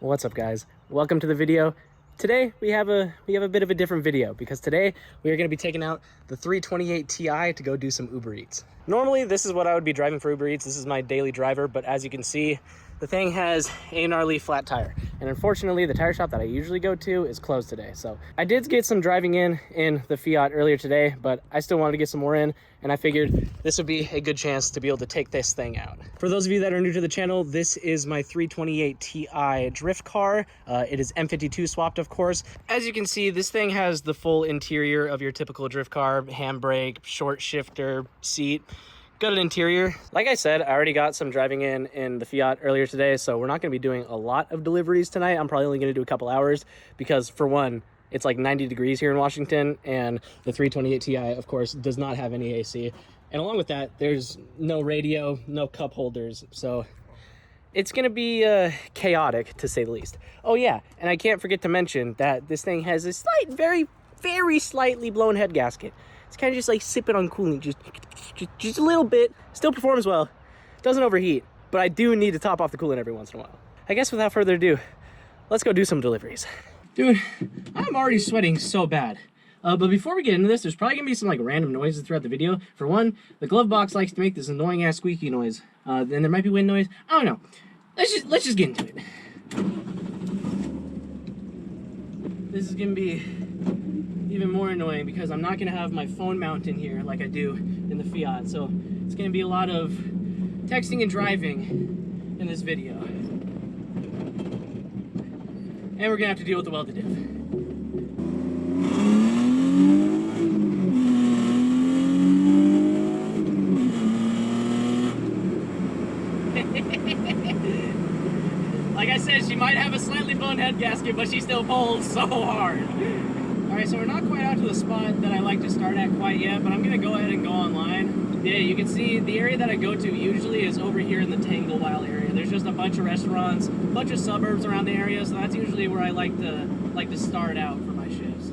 What's up, guys? Welcome to the video. Today we have a bit of a different video because today we are going to be taking out the 328 Ti to go do some Uber Eats. Normally this is what I would be driving for Uber Eats. This is my daily driver, but as you can see, the thing has a gnarly flat tire. And unfortunately, the tire shop that I usually go to is closed today. So I did get some driving in the Fiat earlier today, but I still wanted to get some more in, and I figured this would be a good chance to be able to take this thing out. For those of you that are new to the channel, this is my 328 Ti drift car. It is M52 swapped, of course. As you can see, this thing has the full interior of your typical drift car: handbrake, short shifter, seat. Good interior. Like I said, I already got some driving in the Fiat earlier today, so we're not going to be doing a lot of deliveries tonight. I'm probably only going to do a couple hours because, for one, it's like 90 degrees here in Washington, and the 328 Ti, of course, does not have any AC. And along with that, there's no radio, no cup holders, so it's going to be chaotic, to say the least. Oh yeah, and I can't forget to mention that this thing has a slight, very, very slightly blown head gasket. It's kind of just like sipping on coolant, just a little bit. Still performs well, doesn't overheat, but I do need to top off the coolant every once in a while. I guess without further ado, let's go do some deliveries. Dude, I'm already sweating so bad. But before we get into this, there's probably gonna be some like random noises throughout the video. For one, the glove box likes to make this annoying ass squeaky noise. Then there might be wind noise. I don't know. Let's just get into it. This is gonna be even more annoying because I'm not gonna have my phone mount in here like I do in the Fiat. So it's gonna be a lot of texting and driving in this video. And we're gonna have to deal with the welded diff. Like I said, she might have a slightly blown head gasket, but she still pulls so hard. Alright, so we're not quite out to the spot that I like to start at quite yet, but I'm going to go ahead and go online. Yeah, you can see the area that I go to usually is over here in the Tanglewild area. There's just a bunch of restaurants, a bunch of suburbs around the area, so that's usually where I like to start out for my shifts.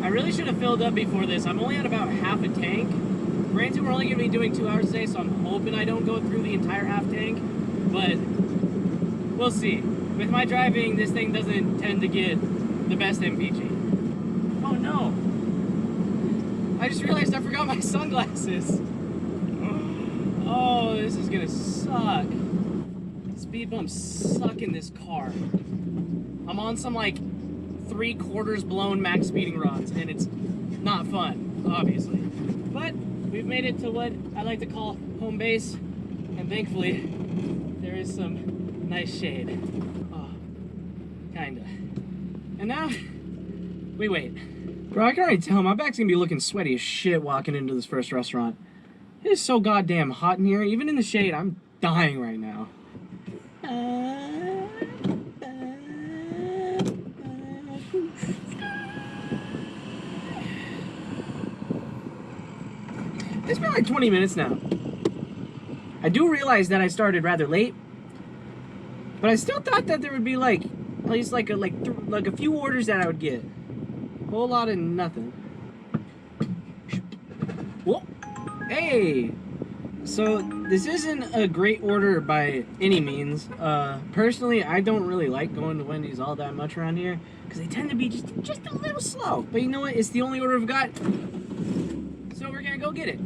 I really should have filled up before this. I'm only at about half a tank. Granted, we're only going to be doing 2 hours today, so I'm hoping I don't go through the entire half tank, but we'll see. With my driving, this thing doesn't tend to get the best MPG. Oh no! I just realized I forgot my sunglasses. Oh, this is going to suck. Speed bumps suck in this car. I'm on some like 3/4 blown max speeding rods, and it's not fun, obviously. But we've made it to what I like to call home base, and thankfully there is some nice shade. Oh, kinda. And now we wait. Bro, I can already tell my back's gonna be looking sweaty as shit walking into this first restaurant. It is so goddamn hot in here. Even in the shade, I'm dying right now. It's been like 20 minutes now. I do realize that I started rather late, but I still thought that there would be like at least like a few orders that I would get. A whole lot of nothing. Whoa. Hey. So this isn't a great order by any means. Personally, I don't really like going to Wendy's all that much around here because they tend to be just a little slow. But you know what? It's the only order I've got, so we're gonna go get it.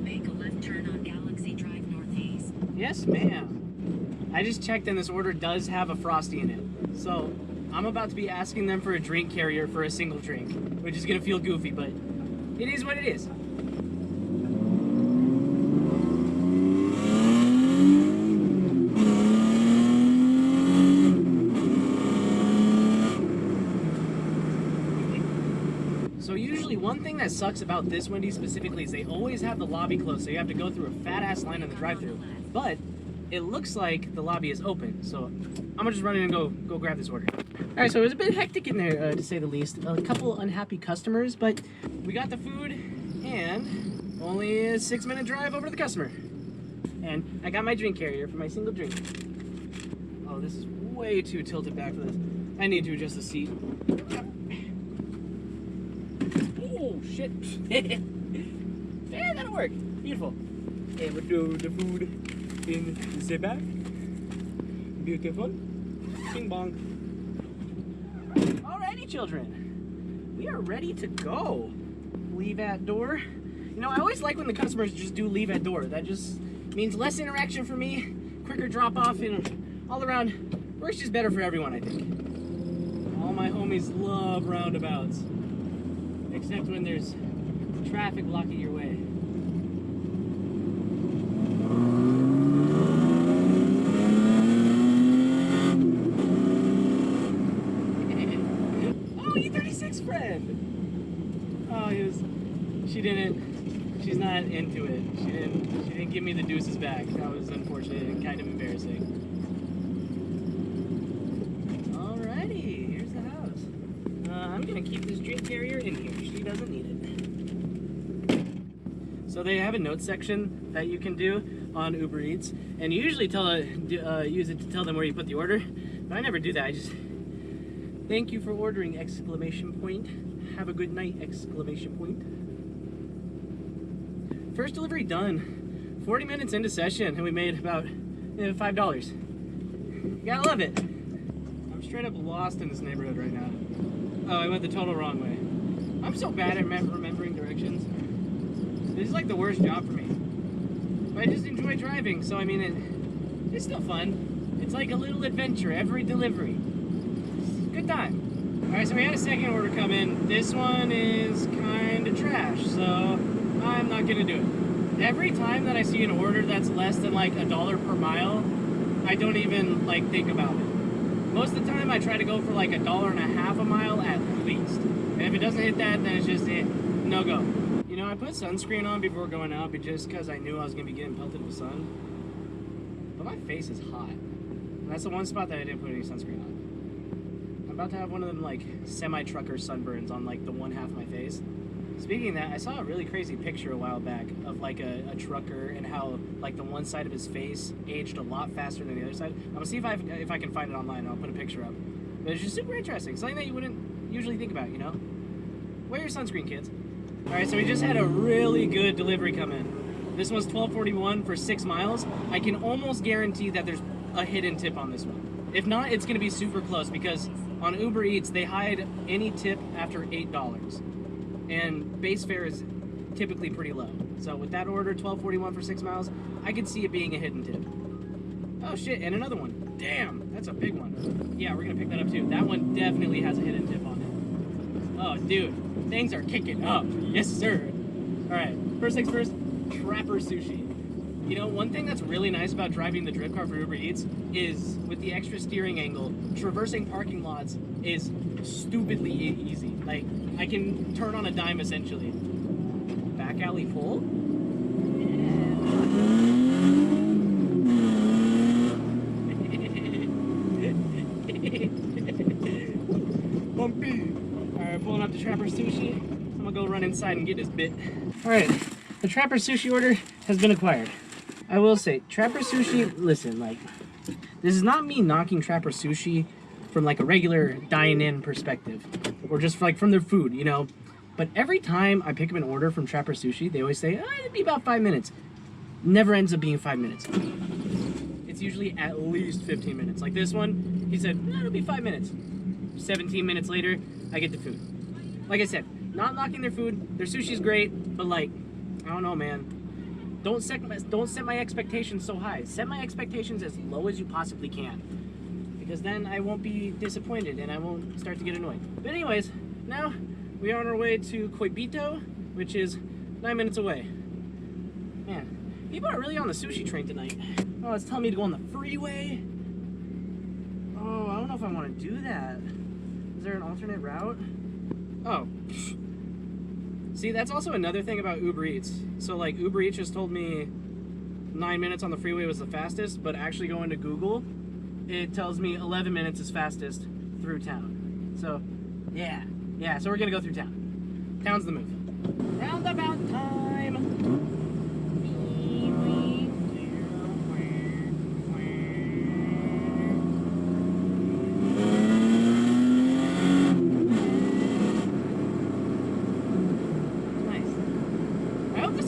Make a left turn on Galaxy Drive Northeast. Yes, ma'am. I just checked and this order does have a Frosty in it. So I'm about to be asking them for a drink carrier for a single drink, which is gonna feel goofy, but it is what it is. So usually one thing that sucks about this Wendy's specifically is they always have the lobby closed, so you have to go through a fat ass line in the drive-thru. But it looks like the lobby is open, so I'm gonna just run in and go grab this order. All right, so it was a bit hectic in there, to say the least. A couple unhappy customers, but we got the food and only a 6-minute drive over to the customer. And I got my drink carrier for my single drink. Oh, this is way too tilted back for this. I need to adjust the seat. shit. Yeah, that'll work. Beautiful. And we'll do the food in the back. Beautiful. Bing bong. Alrighty, children. We are ready to go. Leave at door. You know, I always like when the customers just do leave at door. That just means less interaction for me, quicker drop off, and all around works just better for everyone, I think. All my homies love roundabouts, except when there's traffic blocking your way. Oh, E36 friend. Oh, she's not into it. She didn't give me the deuces back. That was unfortunate and kind of embarrassing. Alrighty, here's the house. I'm gonna keep this drink carrier in here. She doesn't need it. So they have a notes section that you can do on Uber Eats, and you usually use it to tell them where you put the order, but I never do that. I just, thank you for ordering, exclamation point. Have a good night, exclamation point. First delivery done. 40 minutes into session, and we made about $5. You gotta love it. I'm straight up lost in this neighborhood right now. Oh, I went the total wrong way. I'm so bad at remembering directions. This is like the worst job for me. But I just enjoy driving, so I mean, it's still fun. It's like a little adventure every delivery. It's a good time. Alright, so we had a second order come in. This one is kind of trash, so I'm not gonna do it. Every time that I see an order that's less than like $1 per mile, I don't even like think about it. Most of the time I try to go for like $1.50 a mile at least. And if it doesn't hit that, then it's just no go. You know, I put sunscreen on before going out just because I knew I was gonna be getting pelted with sun. But my face is hot. And that's the one spot that I didn't put any sunscreen on. I'm about to have one of them like semi-trucker sunburns on like the one half of my face. Speaking of that, I saw a really crazy picture a while back of like a trucker and how like the one side of his face aged a lot faster than the other side. I'm gonna see if I can find it online and I'll put a picture up. But it's just super interesting. Something that you wouldn't usually think about, you know? Wear your sunscreen, kids. Alright, so we just had a really good delivery come in. This one's $12.41 for 6 miles. I can almost guarantee that there's a hidden tip on this one. If not, it's gonna be super close because on Uber Eats, they hide any tip after $8. And base fare is typically pretty low. So with that order, $12.41 for 6 miles, I could see it being a hidden tip. Oh shit, and another one. Damn, that's a big one. Yeah, we're gonna pick that up too. That one definitely has a hidden tip on it. Oh dude, things are kicking up. Yes sir. Alright, first things first, Trapper Sushi. You know, one thing that's really nice about driving the drip car for Uber Eats is with the extra steering angle, traversing parking lots is stupidly easy. Like, I can turn on a dime essentially. Back alley pull? Bumpy! Alright, pulling up to Trapper Sushi. I'm gonna go run inside and get this bit. Alright, the Trapper Sushi order has been acquired. I will say, Trapper Sushi, listen, like, this is not me knocking Trapper Sushi from like a regular dine-in perspective, or just like from their food, you know. But every time I pick up an order from Trapper Sushi, they always say, it'd be about 5 minutes. Never ends up being 5 minutes. It's usually at least 15 minutes. Like this one, he said, it'll be 5 minutes. 17 minutes later, I get the food. Like I said, not knocking their food. Their sushi's great, but like, I don't know, man. Don't set my expectations so high. Set my expectations as low as you possibly can. Because then I won't be disappointed and I won't start to get annoyed. But anyways, now we are on our way to Coibito, which is 9 minutes away. Man, people are really on the sushi train tonight. Oh, it's telling me to go on the freeway. Oh, I don't know if I want to do that. Is there an alternate route? Oh. See, that's also another thing about Uber Eats. So like Uber Eats just told me 9 minutes on the freeway was the fastest, but actually going to Google, it tells me 11 minutes is fastest through town. So yeah, so we're gonna go through town. Town's the move. Roundabout time.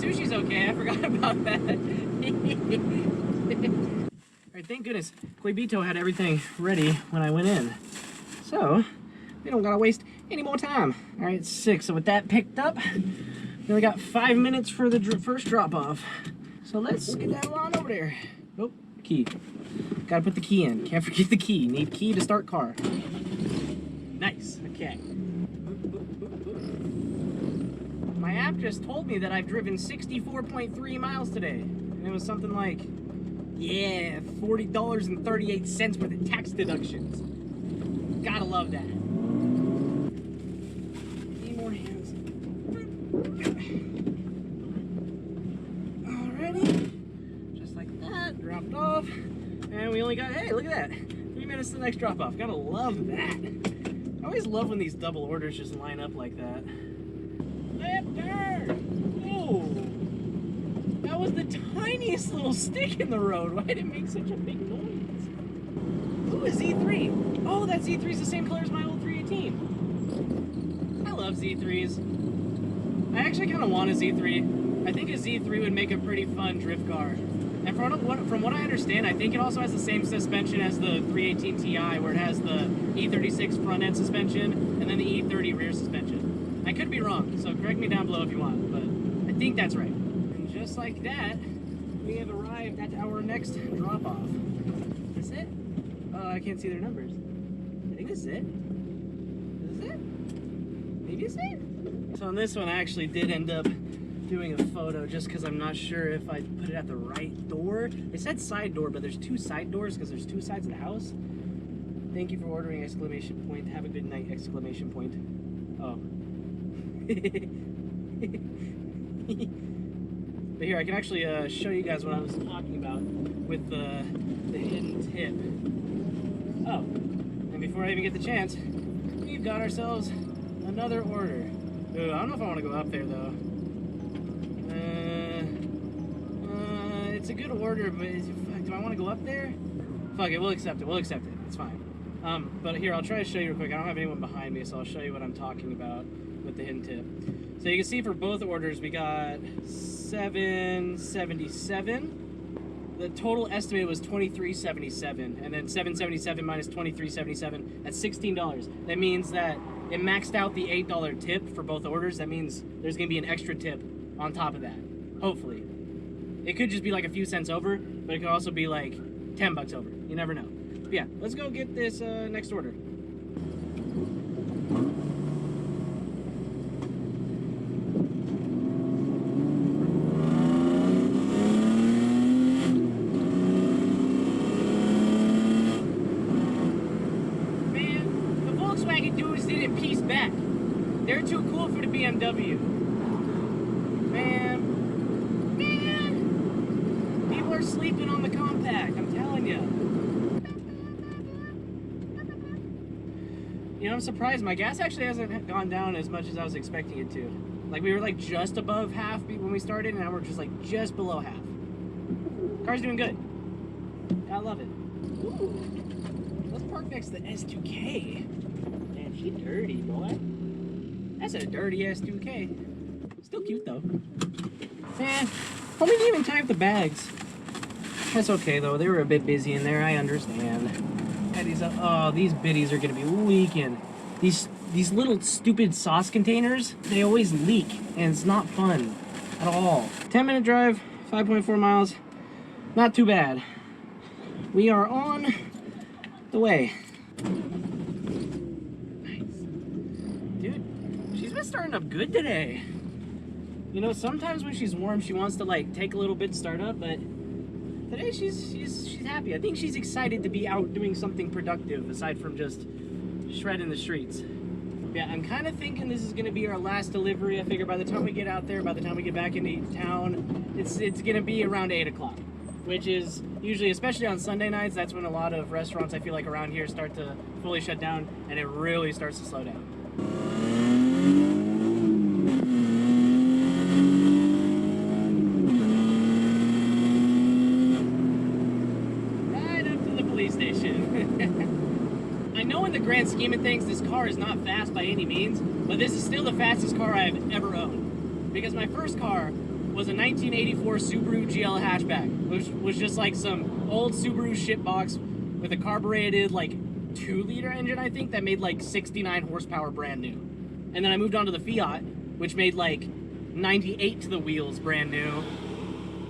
sushi's okay. I forgot about that. Alright, thank goodness Quibito had everything ready when I went in. So, we don't gotta waste any more time. Alright, 6. So with that picked up, we only got 5 minutes for the first drop-off. So let's get that on over there. Oh, key. Gotta put the key in. Can't forget the key. Need key to start car. Nice. Okay. My app just told me that I've driven 64.3 miles today. And it was something like, yeah, $40.38 worth of tax deductions. Gotta love that. Need more hands. Alrighty. Just like that. Dropped off. And we only got, hey, look at that. 3 minutes to the next drop off. Gotta love that. I always love when these double orders just line up like that. Left turn! Oh! That was the tiniest little stick in the road. Why did it make such a big noise? Ooh, a Z3. Oh, that Z3 is the same color as my old 318. I love Z3s. I actually kind of want a Z3. I think a Z3 would make a pretty fun drift car. And from what I understand, I think it also has the same suspension as the 318 Ti, where it has the E36 front end suspension and then the E30 rear suspension. I could be wrong, so correct me down below if you want, but I think that's right. And just like that, we have arrived at our next drop-off. Is this it? Oh, I can't see their numbers. I think this is it. Is this it? Maybe it's it? So on this one, I actually did end up doing a photo just because I'm not sure if I put it at the right door. They said side door, but there's 2 side doors because there's 2 sides of the house. Thank you for ordering! Exclamation point. Have a good night! Exclamation point. Oh. But here, I can actually show you guys what I was talking about with the hidden tip. Oh, and before I even get the chance, we've got ourselves another order. Ooh, I don't know if I want to go up there though. It's a good order, but do I want to go up there? Fuck it, we'll accept it. We'll accept it. It's fine. But here, I'll try to show you real quick. I don't have anyone behind me, so I'll show you what I'm talking about with the hidden tip. So you can see for both orders, we got $777. The total estimated was $23.77, and then $777 minus $23.77. That's $16. That means that it maxed out the $8 tip for both orders. That means there's gonna be an extra tip on top of that. Hopefully. It could just be like a few cents over, but it could also be like 10 bucks over. You never know. But yeah, let's go get this next order. Man, the Volkswagen dudes didn't piece back. They're too cool for the BMW. Man. People are sleeping on the compact, I'm telling you. You know, I'm surprised. My gas actually hasn't gone down as much as I was expecting it to. Like, we were like just above half when we started, and now we're just like just below half. Car's doing good. I love it. Ooh. Let's park next to the S2K. Man, she's dirty, boy. That's a dirty S2K. Still cute, though. Man, we didn't even tie up the bags. That's okay, though. They were a bit busy in there. I understand. Oh, these biddies are gonna be leaking. These little stupid sauce containers, they always leak, and it's not fun at all. 10-minute drive, 5.4 miles. Not too bad. We are on the way. Nice. Dude, she's been starting up good today. You know, sometimes when she's warm, she wants to like take a little bit to start up, but today she's happy. I think she's excited to be out doing something productive aside from just shredding the streets. Yeah, I'm kind of thinking this is going to be our last delivery. I figure by the time we get out there, by the time we get back into town, it's going to be around 8 o'clock, which is usually, especially on Sunday nights, that's when a lot of restaurants, I feel like around here, start to fully shut down, and it really starts to slow down. I know in the grand scheme of things, this car is not fast by any means, but this is still the fastest car I've ever owned. Because my first car, was a 1984 Subaru GL hatchback, which was just like some old Subaru shitbox with a carbureted like 2-liter engine, I think, that made like 69 horsepower brand new. And then I moved on to the Fiat, which made like 98 to the wheels brand new.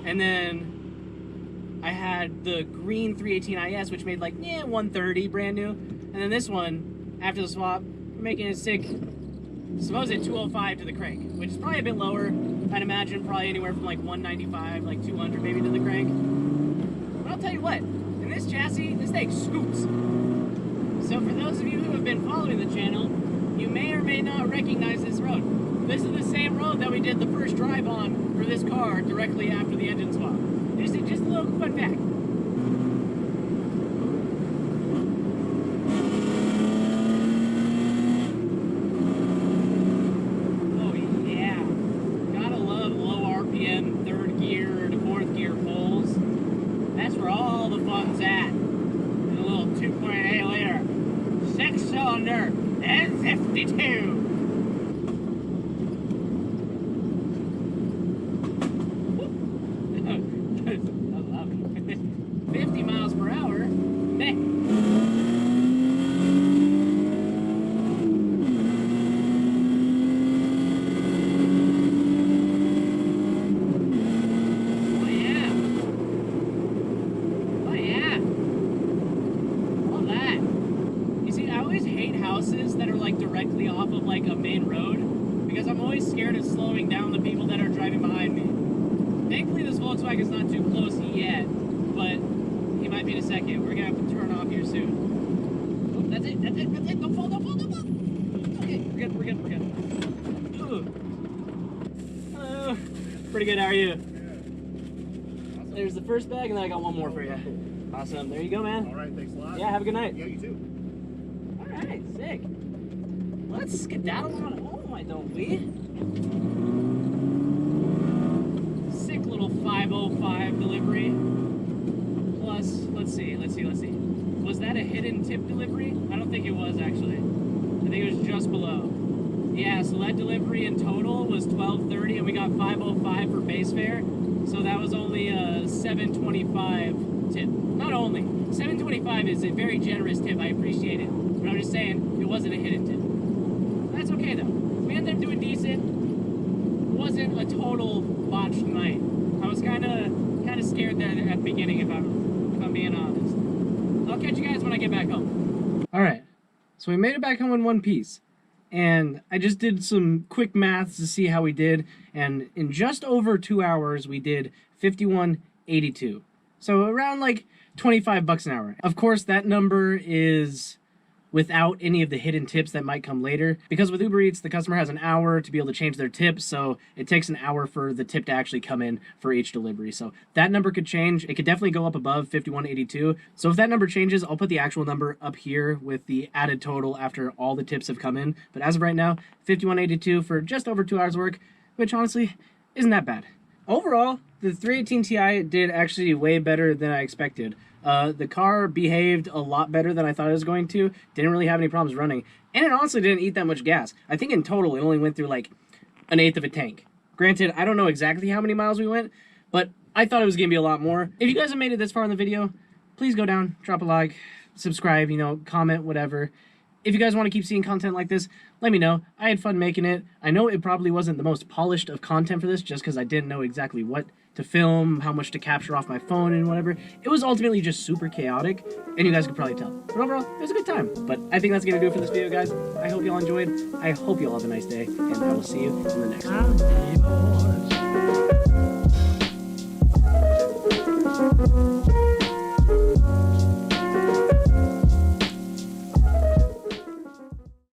And then I had the green 318 IS, which made like 130 brand new. And then this one, after the swap, we're making it sick, supposed at 205 to the crank, which is probably a bit lower. I'd imagine probably anywhere from like 195, like 200 maybe to the crank. But I'll tell you what, in this chassis, this thing scoops. So for those of you who have been following the channel, you may or may not recognize this road. This is the same road that we did the first drive on for this car directly after the engine swap. Just a little fun fact. Oh yeah, gotta love low RPM 3rd gear to 4th gear pulls. That's where all the fun's at. And a little 2.8 liter 6-cylinder N52. I love it. 50 miles per hour. Oh yeah. Oh yeah. All that. You see, I always hate houses that are like directly off of like a main road because I'm always scared of slowing down the people that are driving behind me. Thankfully, this Volkswagen's not too close yet, but he might be in a second. We're gonna have to turn off here soon. Oh, that's it, that's it, that's it. Don't fall, don't fall, don't fall. Okay, we're good, we're good, we're good. Ooh. Hello. Pretty good, how are you? Good. Awesome. There's the first bag, and then I got one more for you. Awesome, there you go, man. All right, thanks a lot. Yeah, have a good night. Yeah, you too. All right, sick. Let's skedaddle on home, why don't we? Sick little 505 delivery. Plus, let's see. Was that a hidden tip delivery? I don't think it was, actually. I think it was just below. Yeah, so that delivery in total was $12.30, and we got $5.05 for base fare. So that was only a $7.25 tip. Not only. $7.25 is a very generous tip. I appreciate it. But I'm just saying, it wasn't a hidden tip. That's okay, though. We ended up doing decent. Wasn't a total botched night. I was kind of scared there at the beginning, if I'm being honest. I'll catch you guys when I get back home. All right, so we made it back home in one piece, and I just did some quick maths to see how we did, and in just over 2 hours we did 51.82. So around like 25 bucks an hour. Of course, that number is without any of the hidden tips that might come later. Because with Uber Eats, the customer has an hour to be able to change their tips, so it takes an hour for the tip to actually come in for each delivery. So that number could change. It could definitely go up above 51.82. So if that number changes, I'll put the actual number up here with the added total after all the tips have come in. But as of right now, 51.82 for just over 2 hours work, which honestly isn't that bad. Overall, the 318 Ti did actually way better than I expected. The car behaved a lot better than I thought it was going to. Didn't really have any problems running. And it honestly didn't eat that much gas. I think in total it only went through like 1/8 of a tank. Granted, I don't know exactly how many miles we went, but I thought it was going to be a lot more. If you guys have made it this far in the video, please go down, drop a like, subscribe, comment, whatever. If you guys want to keep seeing content like this, let me know. I had fun making it. I know it probably wasn't the most polished of content for this just because I didn't know exactly what to film, how much to capture off my phone and whatever. It was ultimately just super chaotic, and you guys could probably tell. But overall, it was a good time. But I think that's going to do it for this video, guys. I hope y'all enjoyed. I hope y'all have a nice day, and I will see you in the next one.